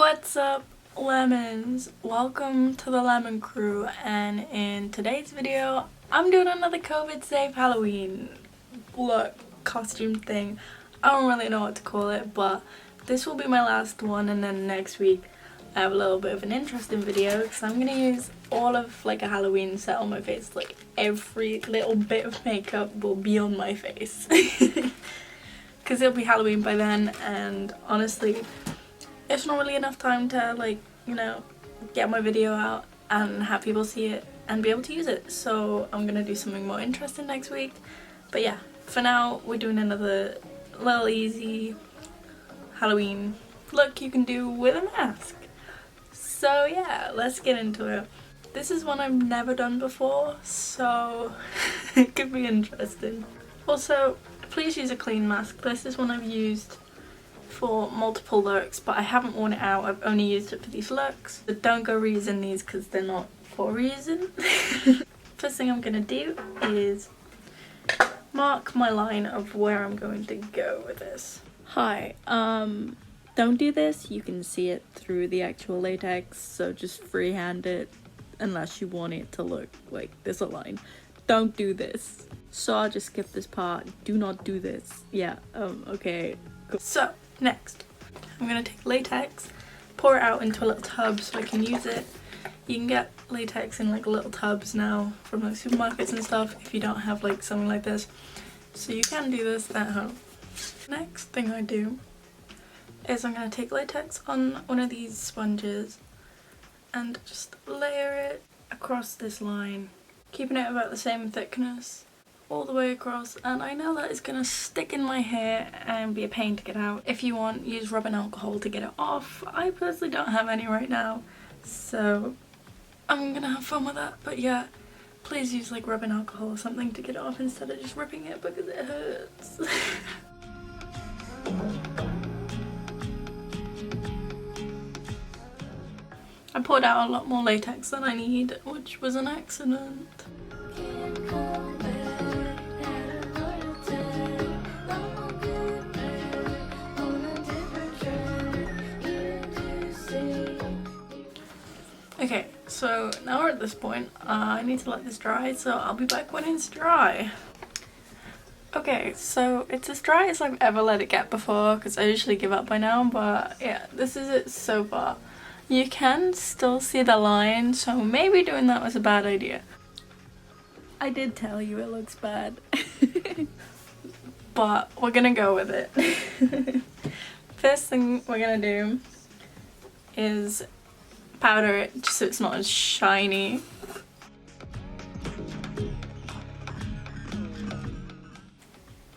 What's up, lemons? Welcome to the Lemon Crew, and in today's video I'm doing another COVID safe Halloween look costume thing. I don't really know what to call it, but this will be my last one, and then next week I have a little bit of an interesting video because I'm gonna use all of like a Halloween set on my face. Like every little bit of makeup will be on my face because it'll be Halloween by then, and honestly it's not really enough time to, like, you know, get my video out and have people see it and be able to use it. So I'm gonna do something more interesting next week. But yeah, for now we're doing another little easy Halloween look you can do with a mask. So yeah, let's get into it. This is one I've never done before, so it could be interesting. Also, please use a clean mask. This is one I've used for multiple looks, but I haven't worn it out. I've only used it for these looks. So don't go reusing these because they're not for a reason. First thing I'm gonna do is mark my line of where I'm going to go with this. Hi, don't do this. You can see it through the actual latex, so just freehand it unless you want it to look like there's a line. Don't do this. So I'll just skip this part. Do not do this. Yeah, okay. Cool. So next, I'm going to take latex, pour it out into a little tub so I can use it. You can get latex in like little tubs now from like supermarkets and stuff if you don't have like something like this. So you can do this at home. Next thing I do is I'm going to take latex on one of these sponges and just layer it across this line, keeping it about the same thickness all the way across. And I know that it's gonna stick in my hair and be a pain to get out. If you want, use rubbing alcohol to get it off. I personally don't have any right now, so I'm gonna have fun with that. But yeah, please use like rubbing alcohol or something to get it off instead of just ripping it because it hurts. I poured out a lot more latex than I need, which was an accident. Okay, so now we're at this point. I need to let this dry, so I'll be back when it's dry. Okay, so it's as dry as I've ever let it get before because I usually give up by now, but yeah, this is it so far. You can still see the line, so maybe doing that was a bad idea. I did tell you it looks bad, but we're gonna go with it. First thing we're gonna do is powder it just so it's not as shiny.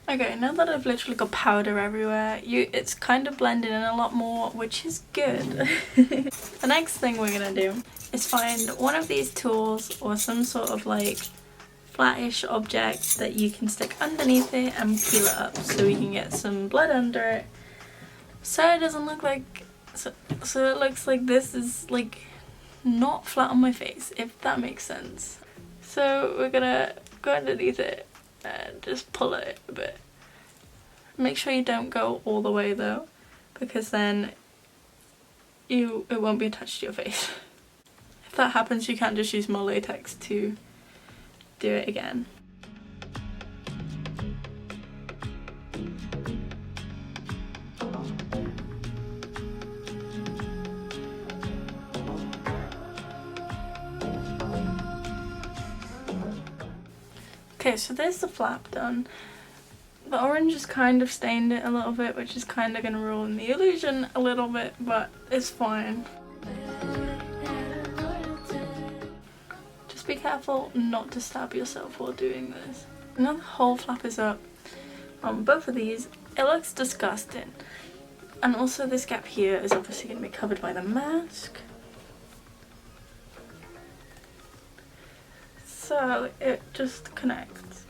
Okay, now that I've literally got powder everywhere, it's kind of blended in a lot more, which is good. The next thing we're gonna do is find one of these tools or some sort of like flattish object that you can stick underneath it and peel it up so we can get some blood under it, so it doesn't look like so it looks like this is like not flat on my face, if that makes sense. So we're gonna go underneath it and just pull it a bit. Make sure you don't go all the way though, because then it won't be attached to your face. If that happens, you can't just use more latex to do it again. Okay, so there's the flap done. The orange has kind of stained it a little bit, which is kind of going to ruin the illusion a little bit, but it's fine. Just be careful not to stab yourself while doing this. Now the whole flap is up on both of these. It looks disgusting. And also this gap here is obviously going to be covered by the mask. So it just connects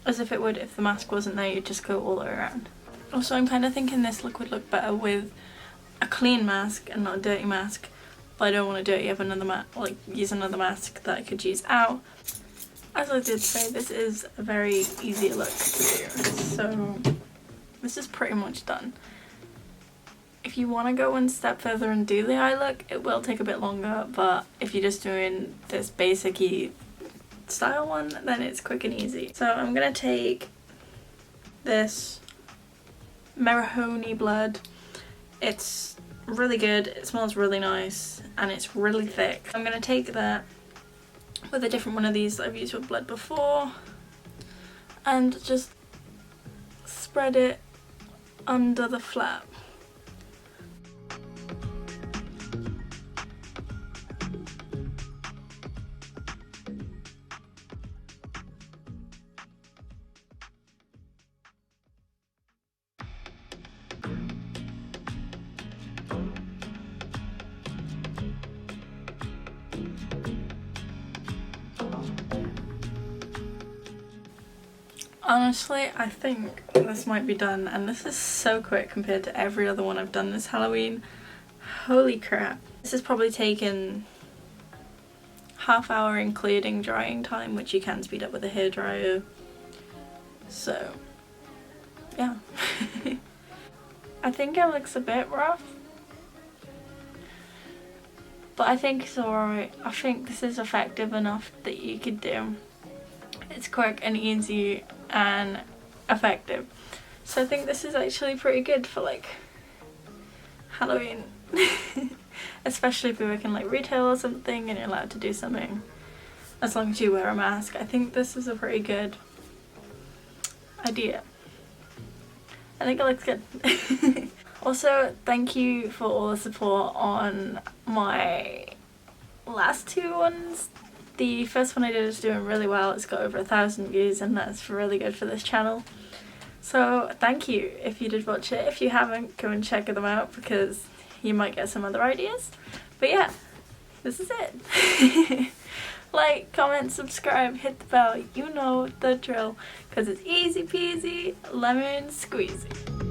as if it would if the mask wasn't there. You'd just go all the way around. Also, I'm kind of thinking this look would look better with a clean mask and not a dirty mask, but I don't want to dirty up another use another mask that I could use out. As I did say, this is a very easy look to do, so this is pretty much done. if you want to go one step further and do the eye look, it will take a bit longer, but if you're just doing this basic-y style one, then it's quick and easy. So I'm gonna take this Mahoney blood. It's really good, it smells really nice, and it's really thick. I'm gonna take that with a different one of these that I've used with blood before and just spread it under the flap. Honestly, I think this might be done, and this is so quick compared to every other one I've done this Halloween. Holy crap. This has probably taken half hour including drying time, which you can speed up with a hairdryer. So, yeah. I think it looks a bit rough, but I think it's alright. I think this is effective enough that you could do. It's quick and easy and effective. So I think this is actually pretty good for like Halloween. Especially if you work in like retail or something and you're allowed to do something as long as you wear a mask. I think this is a pretty good idea. I think it looks good. Also, thank you for all the support on my last two ones. The first one I did is doing really well. It's got over 1,000 views, and that's really good for this channel. So thank you if you did watch it. If you haven't, go and check them out because you might get some other ideas. But yeah, this is it. Like, comment, subscribe, hit the bell. You know the drill because it's easy peasy lemon squeezy.